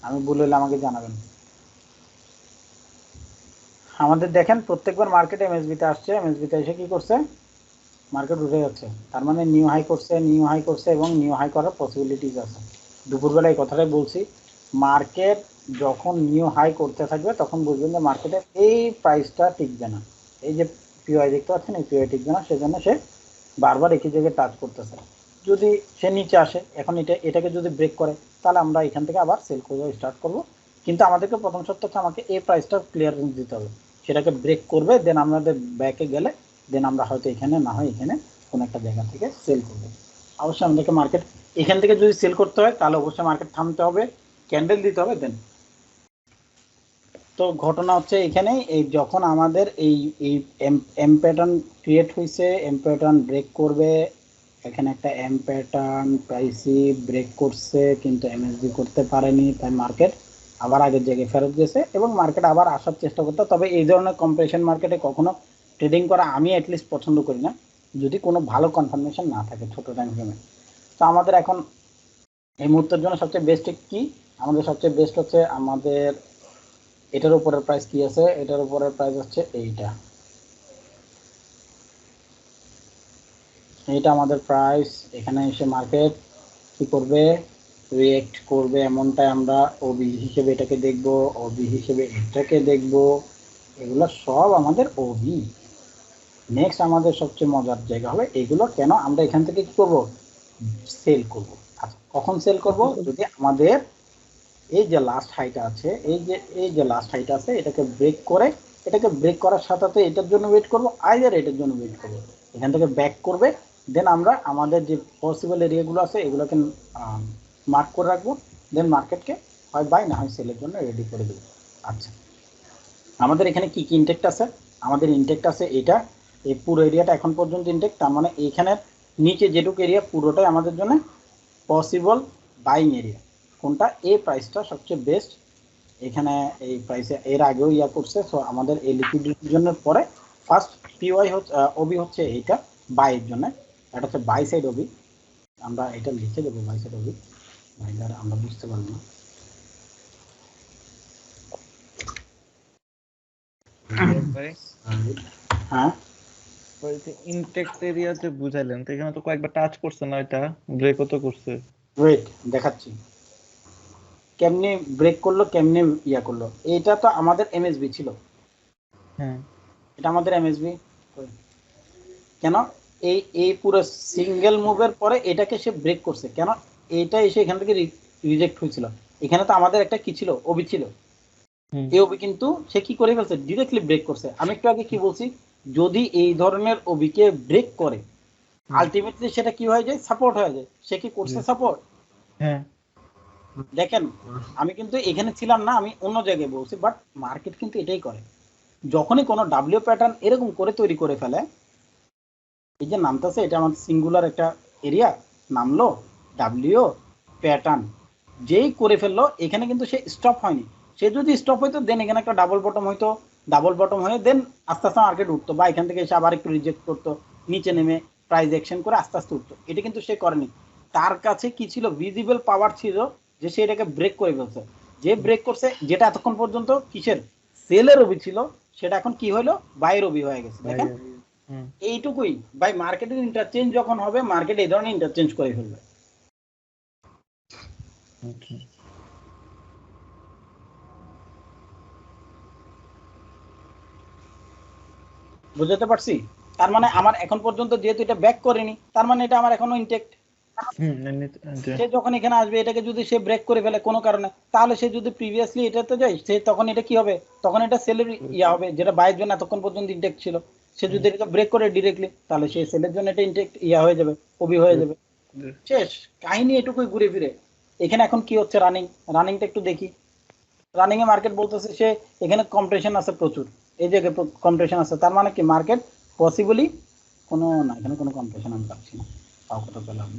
আমি ভুল হলে আমাকে জানাবেন। আমাদের দেখেন প্রত্যেকবার মার্কেটে এমএসবিতে আসছে, এমএসবিতে এসে কি করছে, মার্কেট উঠে যাচ্ছে, তার মানে নিউ হাই করছে, নিউ হাই করছে এবং নিউ হাই করার পসিবিলিটিস আছে। দুপুরবেলা এই কথাটাই বলছি, মার্কেট যখন নিউ হাই করতে থাকবে তখন বুঝবেন যে মার্কেটে এই প্রাইসটা টিকবে না, এই যে পিওআই দেখতে পাচ্ছেন এই পিওআই টিকবে না, সেজন্য সে বারবার একই জায়গায় টাচ করতেছে। যদি সে নিচে আসে, এখন এটাকে যদি ব্রেক করে, তাহলে আমরা এখান থেকে আবার সেল করে স্টার্ট করব। কিন্তু আমাদেরকে প্রথম শর্ত হচ্ছে আমাকে এই প্রাইসটা ক্লিয়ারেন্স দিতে হবে, সেটাকে ব্রেক করবে, দেন আমাদের ব্যাকে গেলে দেন আমরা হয়তো এখানে না হয় এখানে কোনো একটা জায়গা থেকে সেল করবো। অবশ্যই আমাদেরকে মার্কেট এখান থেকে যদি সেল করতে হয় তাহলে অবশ্যই মার্কেট থামতে হবে, ক্যান্ডেল দিতে হবে দেন। তো ঘটনা হচ্ছে এখানে এই যখন আমাদের এই এই এম প্যাটার্ন ক্রিয়েট হয়েছে, এম প্যাটার্ন ব্রেক করবে, এখানে একটা এম প্যাটার্ন প্রাইসি ব্রেক করছে কিন্তু এমএসবি করতে পারেনি, তাই মার্কেট আবার আগের জায়গায় ফেরত গেছে এবং মার্কেট আবার আসার চেষ্টা করতে। তবে এই ধরনের কম্প্রেশন মার্কেটে কখনো ট্রেডিং করা আমি অ্যাটলিস্ট পছন্দ করি না, যদি কোনো ভালো কনফার্মেশন না থাকে ছোট টাইম ফ্রেমে। তো আমাদের এখন এই মুহূর্তের জন্য সবচেয়ে বেস্ট কি, আমাদের সবচেয়ে বেস্ট হচ্ছে আমাদের এটার উপরের প্রাইস কি আছে, এটার উপরের প্রাইস হচ্ছে এইটা আমাদের প্রাইস। এখানে এসে মার্কেট কি করবে, রিয়েক্ট করবে, এমনটাই আমরা ওবি হিসেবে এটাকে দেখব, ওবি হিসেবে এটাকে দেখব, এগুলো সব আমাদের ওবি। নেক্সট আমাদের সবচেয়ে মজার জায়গা হবে এগুলো কেন আমরা এখান থেকে কি করব, সেল করব। আচ্ছা কখন সেল করব, যদি আমাদের এই যে লাস্ট হাইটা আছে, এই যে লাস্ট হাইটা আছে এটাকে ব্রেক করে, এটাকে ব্রেক করার সাথে সাথে এটার জন্য ওয়েট করব, আইদার এটার জন্য ওয়েট করব, এখান থেকে ব্যাক করবে, দেন আমরা আমাদের যে পসিবল এরিয়াগুলো আছে এগুলোকে মার্ক করে রাখবো, দেন মার্কেটকে হয় বাই না হয় সেলের জন্য রেডি করে দেবো। আচ্ছা আমাদের এখানে কি কি ইনটেক্ট আছে, আমাদের ইনটেক্ট আছে এটা, এই পুরো এরিয়াটা এখন পর্যন্ত ইনটেক্ট, তার মানে এইখানের নিচে যেটুকু এরিয়া পুরোটাই আমাদের জন্য পসিবল বাইং এরিয়া। কোনটা, এই প্রাইসটা সবচেয়ে বেস্ট, এখানে এই প্রাইসে এর আগেও ইয়া করছে। সো আমাদের এই লিকুইডিটির জন্য পরে ফার্স্ট পিওয়াই হচ্ছে ওবি হচ্ছে এইটা বাইয়ের জন্য, এটা হচ্ছে বাই সাইড ওবি, আমরা এটা লিখে দেবো বাই সাইড ওবি, ভাইদার আমরা বুঝতে পারবো না। হ্যাঁ ইনটেক্ট এরিয়াতে বুঝাইলেন তো, এখানে তো কয়েকবার টাচ করছে না, এটা ব্রেকও তো করছে। ওয়েট দেখাচ্ছি কেমনে ব্রেক করলো, কেমনে ইয়া করলো। এটা তো আমাদের এমএসবি ছিল, হ্যাঁ এটা আমাদের এমএসবি কেন, এই এই পুরো সিঙ্গেল মুভের পরে এটাকে সে ব্রেক করছে কেন, এইটা এসে এখান থেকে রিজেক্ট হয়েছিল, এখানে তো আমাদের একটা কি ছিল, ওবি ছিল, এই ওবি কিন্তু সে কি করে ফেলছে, ডিরেক্টলি ব্রেক করছে। আমি একটু আগে কি বলছি, যদি এই ধরনের ওবিকে ব্রেক করে আলটিমেটলি সেটা কি হয়ে যায়, সাপোর্ট হয়ে যায়। সে কি করছে সাপোর্ট? হ্যাঁ দেখেন আমি কিন্তু এখানে ছিলাম না, আমি অন্য জায়গায় বলছি, বাট মার্কেট কিন্তু এটাই করে। যখনই কোনো ডাব্লিউ প্যাটার্ন এরকম করে তৈরি করে ফেলে, এই যে নামতেছে এটা আমার সিঙ্গুলার একটা এরিয়া, নামলো ডাব্লিউ প্যাটার্ন, যেই করে ফেললো এখানে কিন্তু সে স্টপ হয়নি। সে যদি স্টপ হইতো দেন এখানে একটা ডাবল বটম হইতো, ডাবল বটম হয়ে দেন আস্তে আস্তে মার্কেট উঠতো, বা এখান থেকে এসে আবার একটু রিজেক্ট করতো, নিচে নেমে প্রাইস অ্যাকশন করে আস্তে আস্তে উঠতো। এটা কিন্তু সে করেনি। তার কাছে কি ছিল, ভিজিবল পাওয়ার ছিল যে সে এটাকে ব্রেক করে ফেলছে। যে ব্রেক করছে, যেটা এতক্ষণ পর্যন্ত কিসের সেলের অবি ছিল, সেটা এখন কি হলো, বাইয়ের অবি হয়ে গেছে। দেখেন এইটুকুই ভাই, মার্কেটের ইন্টারচেঞ্জ যখন হবে, মার্কেট এই ধরনের ইন্টারচেঞ্জ করে ফেলবে। বুঝতে পারছি? তার মানে আমার এখন পর্যন্ত যেহেতু এটা ব্যাক করেনি, তার মানে এটা আমার এখনো ইনটেক্ট। সে যখন এখানে আসবে, এটাকে যদি সে ব্রেক করে ফেলে কোনো কারণে, তাহলে সে যদি প্রিভিয়াসলি এটাতে যায়, সে তখন এটা কি হবে, তখন এটা সেলের ইয়া হবে, যেটা বাইয়ের জন্য এতক্ষণ পর্যন্ত ইনটেক্ট ছিল। সে যদি এটা ব্রেক করে ডিরেক্টলি, তাহলে সে সেলের জন্য এটা ইনটেক্ট ইয়া হয়ে যাবে, ওবি হয়ে যাবে। শেষ কাহিনী এটুকুই ঘুরে ফিরে। এখানে এখন কি হচ্ছে, রানিংটা একটু দেখি। রানিং এ মার্কেট বলতেছে সে এখানে কম্প্রেশন আছে প্রচুর, এই জায়গায় কম্প্রেশন আছে, তার মানে কি মার্কেট পসিবলি কোনো না, এখানে কোনো কম্প্রেশন আমি পাচ্ছি না, তাও কত পেলাম।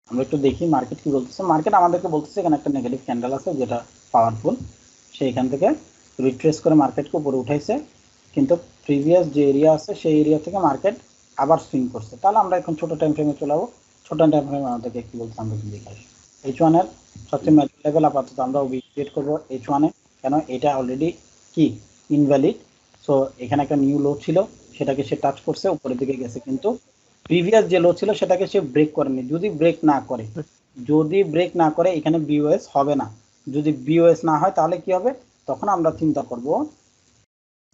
আমরা একটু দেখি মার্কেট কি বলতেছে। মার্কেট আমাদেরকে বলতেছে এখানে একটা নেগেটিভ ক্যান্ডেল আছে যেটা পাওয়ারফুল, সেইখান থেকে রিট্রেস করে মার্কেটকে উপরে উঠাইছে, কিন্তু প্রিভিয়াস যে এরিয়া আছে সেই এরিয়া থেকে মার্কেট আবার সুইং করছে। তাহলে আমরা এখন ছোট টাইম ফ্রেমে চলে যাবো। ছোট টাইম ফ্রেমে আমাদেরকে কি বলছে আমরা দেখে আসি। H1 এর সবচেয়ে ম্যাচ লেভেল আপাতত আমরা ক্রিয়েট করবো H1 এ, কেন এটা অলরেডি কি ইনভ্যালিড। সো এখানে একটা নিউ লো ছিল, সেটাকে সে টাচ করছে, উপরের দিকে গেছে, কিন্তু প্রিভিয়াস যে লো ছিল সেটাকে সে ব্রেক করেনি। যদি ব্রেক না করে এখানে বিওএস হবে না। যদি বিওএস না হয় তাহলে কি হবে, তখন আমরা চিন্তা করব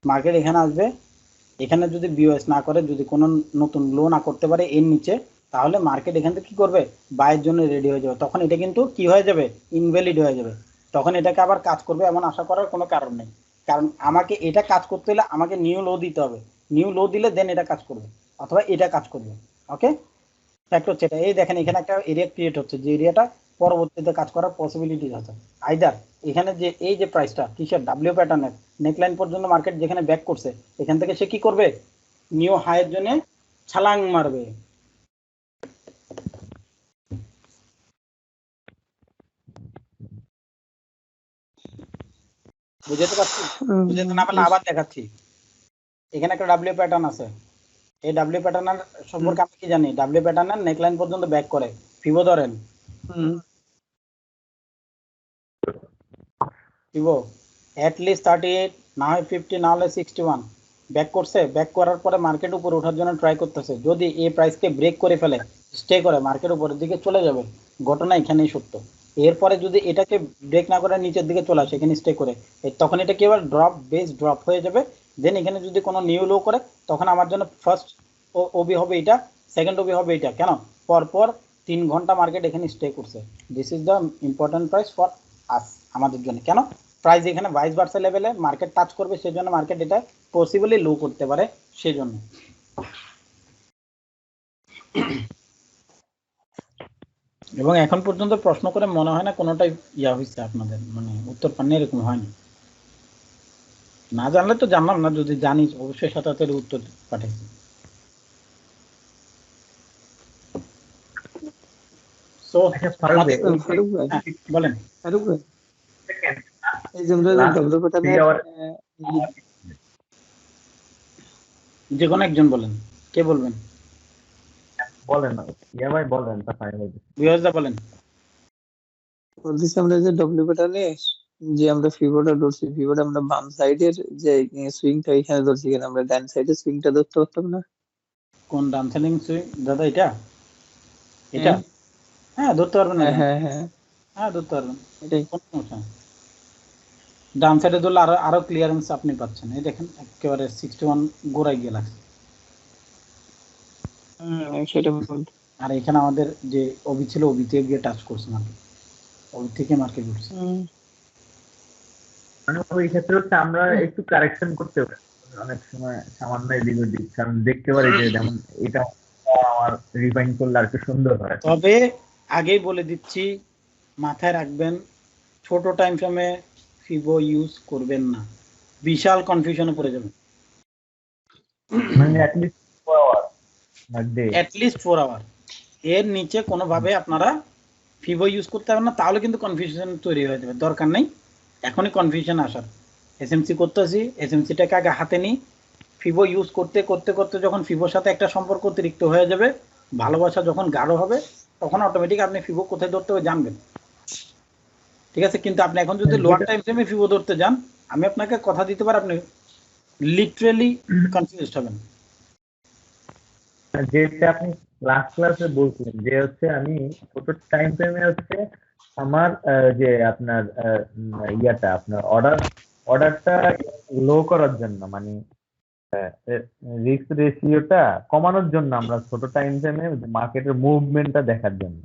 মার্কেট এখানে আসবে। এখানে যদি বিওএস না করে, যদি কোনো নতুন লো না করতে পারে এর নিচে, তাহলে মার্কেট এখান থেকে কি করবে, বাইয়ের জন্য রেডি হয়ে যাবে। তখন এটা কিন্তু কি হয়ে যাবে, ইনভ্যালিড হয়ে যাবে। তখন এটাকে আবার কাজ করবে এমন আশা করার কোনো কারণ নেই, কারণ আমাকে এটা কাজ করতে হলে আমাকে নিউ লো দিতে হবে। নিউ লো দিলে দেন এটা কাজ করবে, অথবা এটা কাজ করবে। ওকে, ফ্যাক্ট হচ্ছে এটা। এই দেখেন এখানে একটা এরিয়া ক্রিয়েট হচ্ছে, যে এরিয়াটা পরবর্তীতে কাজ করার পসিবিলিটি আছে। আইদার এখানে যে এই যে প্রাইসটা কিসের, ডাব্লিউ প্যাটার্নের নেকলাইন পর্যন্ত মার্কেট যেখানে ব্যাক করছে, এখান থেকে সে কি করবে, নিউ হাইয়ের জন্য ছালাং মারবে। বুঝতে পারছি? বুঝতে না পারলে আবার দেখাচ্ছি। এখানে একটা ডাব্লিউ প্যাটার্ন আছে, এই ডাব্লিউ প্যাটার্নের সম্পর্কে আপনি কি জানি, ডাব্লিউ প্যাটার্নের নেকলাইন পর্যন্ত ব্যাক করে, ফিবো ধরেন, ফিবো অ্যাটলিস্ট 38, না হয় 50, না হলে 61 ব্যাক করছে। ব্যাক করার পরে মার্কেট উপরে ওঠার জন্য ট্রাই করতেছে। যদি এই প্রাইসকে ব্রেক করে ফেলে, স্টে করে, মার্কেট উপরের দিকে চলে যাবে, ঘটনা এখানেই সত্য। এরপরে যদি এটাকে ব্রেক না করে নিচের দিকে চলে আসে, এখানে স্টে করে, তখন এটা কি আবার ড্রপ হয়ে যাবে। দেন এখানে যদি কোনো নিউ লো করে, তখন আমার জন্য ফার্স্ট ওবি হবে এটা, সেকেন্ড ওবি হবে এটা। কেন, পরপর 3 ঘন্টা মার্কেট এখানে স্টে করছে। This is the important price for us, আমাদের জন্য। কেন, প্রাইস এখানে ভাইস ভার্সা লেভেলে মার্কেট টাচ করবে, সেজন্য মার্কেট এটা পসিবলি লো করতে পারে, সেজন্য। এবং এখন পর্যন্ত প্রশ্ন করে মনে হয় না কোনোটাই ইয়া হয়েছে আপনাদের, মানে উত্তর পাননি এরকম হয়নি। না জানলে তো জানলাম না, যদি জানি অবশ্যই সাথে উত্তর পাঠাইছি। সো বলেন। যে কোনো একজন বলেন, কে বলবেন? বলেন না, ইয়া ভাই বলেন, তা ফাইনাল বিয়াজদা বলেন। বলতেছি আমরা যে ডব্লিউ প্যাটার্নে যে আমরা ফিবোটা ধরছি, ফিবোটা আমরা বাম সাইডের যে সুইংটা এখানে ধরছি, কেন আমরা ডান সাইডের সুইংটা ধরতে পারতাম না? কোন ডান সাইডিং সুইং দাদা, এটা এটা হ্যাঁ ধরতে পারবেন না, হ্যাঁ ধরতে পারবেন, এটাই কোনো সমস্যা নেই। ডান সাইডে ধরলে আরো ক্লিয়ারেন্স আপনি পাচ্ছেন। এই দেখেন একেবারে 61 গোড়ায় গিয়ে লাগছে। সেটা আর এখানে আমাদের যে ওবি ছিল, ওবিতে গিয়ে টাচ করছে মার্কেট, ওবি থেকে মার্কেট উঠছে। মানে ওই ক্ষেত্রে হচ্ছে আমরা একটু কারেকশন করতে পারি অনেক সময়, সামান্য এদিক ওদিক, কারণ দেখতে পারি যে যেমন এটা আমার রিফাইন করলে আর একটু সুন্দর হয়। তবে আগেই বলে দিচ্ছি, মাথায় রাখবেন, ছোট টাইম ফ্রেমে ফিবো ইউজ করবেন না, বিশাল কনফিউশনে পড়ে যাবেন। মানে at least 4 hour per day. At least 4 hour, এর নিচে কোনোভাবে আপনারা ফিবো ইউজ করতে পারবেন না, তাহলে কিন্তু কনফিউশন তৈরি হয়ে যাবে। দরকার নেই এখনই কনফিউশন আসার। এসএমসি করতেছি, এসএমসিটাকে আগে হাতে নিই, ফিবো ইউজ করতে করতে করতে যখন ফিবোর সাথে একটা সম্পর্ক অতিরিক্ত হয়ে যাবে, ভালোবাসা যখন গাঢ় হবে, তখন অটোমেটিক আপনি ফিবো কোথায় ধরতে হবে জানবেন। ঠিক আছে, কিন্তু আপনি এখন যদি লোয়ার টাইম ফ্রেমে ফিবো ধরতে যান, আমি আপনাকে কথা দিতে পারি আপনি লিটারেলি কনফিউজড হবেন। যেটা আপনি লাস্ট ক্লাসে বলছিলেন যে হচ্ছে আমি ছোট টাইম ফ্রেমে হচ্ছে আমার যে আপনার ইয়াটা আপনার অর্ডারটা লো করার জন্য, মানে রিস্ক রেশিওটা কমানোর জন্য আমরা ছোট টাইম ফ্রেমে মার্কেটের মুভমেন্টটা দেখার জন্য।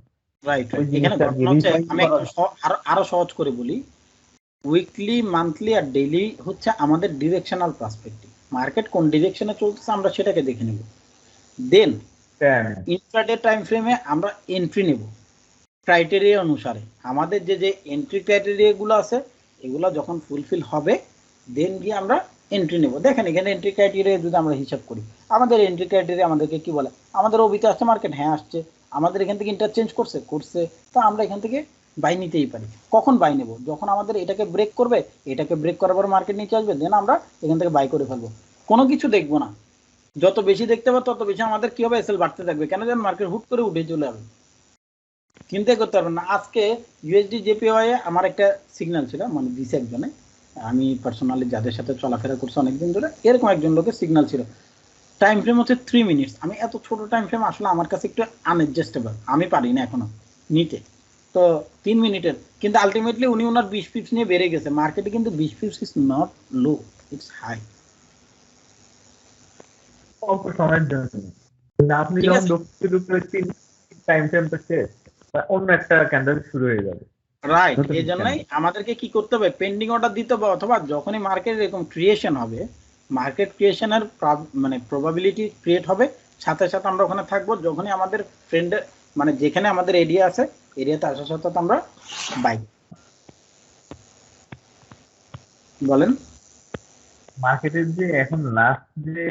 রাইট ওই রাইট, এখানে জিনিসটা ঘটনা হচ্ছে, আমি একটু আরো সহজ করে বলি, উইকলি, মান্থলি আর ডেইলি হচ্ছে আমাদের ডিরেকশনাল পার্সপেক্টিভ। মার্কেট কোন ডিরেকশনে চলতেছে আমরা সেটাকে দেখে নেব। দেন ইন্ট্রাডে টাইম ফ্রেমে আমরা এন্ট্রি নেব ক্রাইটেরিয়া অনুসারে। আমাদের যে যে এন্ট্রি ক্রাইটেরিয়াগুলো আছে এগুলো যখন ফুলফিল হবে দেন গিয়ে আমরা এন্ট্রি নেব। দেখেন এখানে এন্ট্রি ক্রাইটেরিয়া যদি আমরা হিসাব করি, আমাদের এন্ট্রি ক্রাইটেরিয়া আমাদেরকে কি বলে, আমাদের ওবিতে আসছে মার্কেট, হ্যাঁ আসছে, আমাদের এখান থেকে ইন্টারচেঞ্জ করছে, তা আমরা এখান থেকে বাই নিতেই পারি। কখন বাই নেব? যখন আমাদের এটাকে ব্রেক করবে, এটাকে ব্রেক করার পর মার্কেট নিচে আসবে, দেন আমরা এখান থেকে বাই করে ফেলবো। কোনো কিছু দেখবো না, যত বেশি দেখতে পাবো তত বেশি আমাদের কি হবে, এসএল বাড়তে থাকবে। কেন জানেন? মার্কেট হুট করে উঠে চলে যাবে, চিন্তা করতে পারবেন না। আজকে ইউএসডি জেপিওয়াই এ আমার একটা সিগন্যাল ছিল, মানে দিছে একজনে, আমি পার্সোনালি যাদের সাথে চলাফেরা করছি অনেকদিন ধরে, এরকম একজন লোকের সিগন্যাল ছিল, টাইম ফ্রেম হচ্ছে 3 মিনিটস। আমি এত ছোট টাইম ফ্রেম আসলে আমার কাছে একটু আনএডজাস্টেবল, আমি পারি না এখনো নিতে। তো 3 মিনিটের, কিন্তু আলটিমেটলি উনি ওনার 20 পিপস নিয়ে বেড়ে গেছে। মার্কেটে কিন্তু 20 pips is not low, it's high. অল্প সময়ের জন্য আপনি ঠিক যখন আছে, দক্ষিণ টাইম ফ্রেমটা শেষ, অন্য একটা ক্যান্ডেল শুরু হয়ে যাবে। রাইট, এই জন্যই আমাদেরকে কি করতে হবে, পেন্ডিং অর্ডার দিতে হবে, অথবা যখনই মার্কেট এরকম ক্রিয়েশন হবে, মার্কেট ক্রিয়েশনের মানে প্রবাবিলিটি ক্রিয়েট হবে, সাথে সাথে আমরা ওখানে থাকবো। যখনই আমাদের ফ্রেন্ডের মানে যেখানে আমাদের এরিয়া আছে, এরিয়াতে আসার সাথে সাথে আমরা বাই। বলেন মার্কেটের যে এখন লাস্ট যে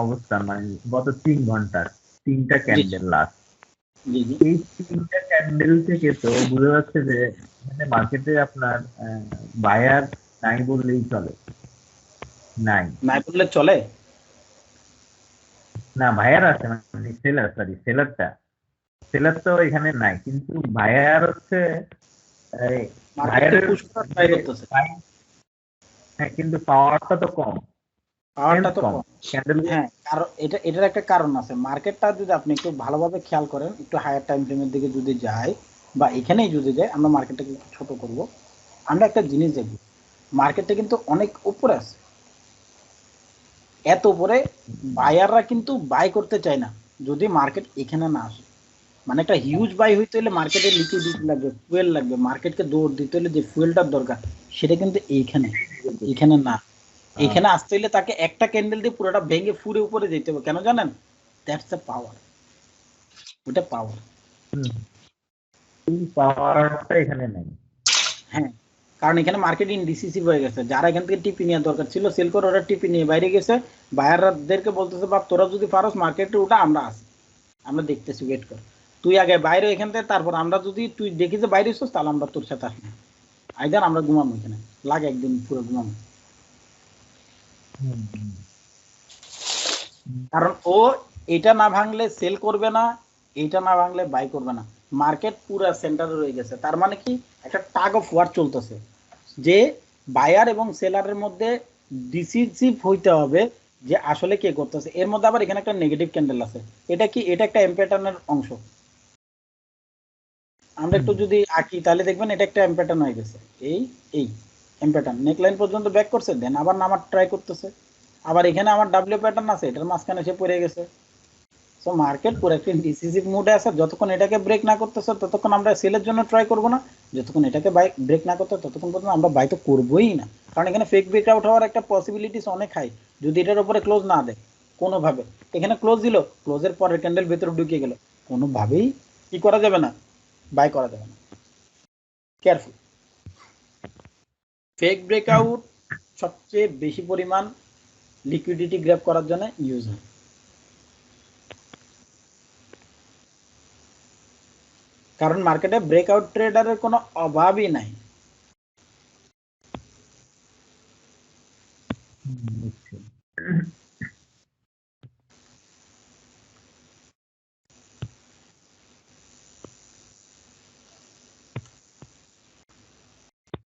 অবস্থা, মানে গত 3 ঘন্টার 3টা ক্যান্ডেল লাস্ট, জি জি, এই 3টা ক্যান্ডেল থেকে তো বোঝা যাচ্ছে যে মানে মার্কেটে আপনার বায়ার নাই বললেই চলে। নাই নাই বললে চলে না, বায়ার আছে, মানে সেলার তো এখানে নাই, কিন্তু বায়ার হচ্ছে মার্কেটকে পুশ করার ট্রাই করতেছে, হ্যাঁ, কিন্তু পাওয়ারটা তো কম, পাওয়ারটা তো কম। ক্যান্ডেল। হ্যাঁ, কারণ এটার একটা কারণ আছে। মার্কেটটা যদি আপনি একটু ভালোভাবে খেয়াল করেন, একটু হায়ার টাইম ফ্রেমের দিকে যদি যায়, বা এখানেই যদি যায়, আমরা মার্কেটটাকে একটু ছোট করব, আমরা একটা জিনিস দেখব, মার্কেটটা কিন্তু অনেক উপরে আছে। এত উপরে বায়াররা কিন্তু বাই করতে চায় না যদি মার্কেট এখানে না আসে। মানে একটা হিউজ বাই হইতে হলে মার্কেটের লিকুইডিটি লাগবে, ফুয়েল লাগবে, মার্কেটকে দৌড় দিতে হলে যে ফুয়েলটার দরকার সেটা কিন্তু এখানে না। এখানে আসতে হলে তাকে একটা ক্যান্ডেল দিয়ে পুরোটা ভেঙে ফুরে উপরে যেতে হবে। কেন জানেন? দ্যাটস দ্য পাওয়ার, ওটা পাওয়ার। পাওয়ারটা এখানে নেই। হ্যাঁ, কারণ এখানে মার্কেট ইনডিসিসিভ হয়ে গেছে। যারা এখান থেকে টিপি নেওয়ার দরকার ছিল সেল করে, ওরা টিপি নিয়ে বাইরে গেছে। বায়ারদেরকে বলতেছে, বাপ তোরা যদি পারস মার্কেটে ওটা, আমরা আসি, আমরা দেখতেছি, ওয়েট কর, তুই আগে বাইরে এখান থেকে, তারপর আমরা যদি তুই দেখি যে বাইরে এসছিস তাহলে আমরা তোর সাথে আসি, আইদার আমরা ঘুমাবো এখানে, লাগে একদিন পুরো ঘুমাবো। কারণ ও এটা না ভাঙলে সেল করবে না, এটা না ভাঙলে বাই করবে না। মার্কেট পুরো সেন্টারে রয়ে গেছে। তার মানে কি, একটা টাগ অফ ওয়ার চলতেছে, যে বায়ার এবং সেলারের মধ্যে ডিসিসিভ হইতে হবে যে আসলে কে করতেছে। এর মধ্যে আবার এখানে একটা নেগেটিভ ক্যান্ডেল আছে, এটা কি, এটা একটা এম প্যাটার্নের অংশ। আমরা একটু যদি আঁকি তাহলে দেখবেন এটা একটা এম প্যাটার্ন হয়ে গেছে। এই এম প্যাটার্ন নেকলাইন পর্যন্ত ব্যাক করছে, দেন আবার নামার ট্রাই করতেছে, আবার এখানে আমার ডাব্লিউ প্যাটার্ন আছে, এটার মাঝখানে সে পড়ে গেছে। সো মার্কেট পুরো একটা ডিসিসিভ মুডে আছে, যতক্ষণ এটাকে ব্রেক না করতেছে ততক্ষণ আমরা সেলের জন্য ট্রাই করব না, যতক্ষণ এটাকে ব্রেক না করতে ততক্ষণ পর্যন্ত আমরা বাই তো করবোই না, কারণ এখানে ফেক ব্রেকআউট হওয়ার একটা পসিবিলিটিস অনেক হাই যদি এটার উপরে ক্লোজ না দেয় কোনোভাবে। এখানে ক্লোজ দিল, ক্লোজের পরের ক্যান্ডেল ভেতরে ঢুকে গেল, কোনোভাবেই কি করা যাবে না, বাই করা যাবে না। কেয়ারফুল। ফেক ব্রেকআউট সবচেয়ে বেশি পরিমাণ লিকুইডিটি গ্র্যাব করার জন্য ইউজ হয়। কারণ মার্কেটে ব্রেকআউট ট্রেডারের কোনো অভাবই নাই।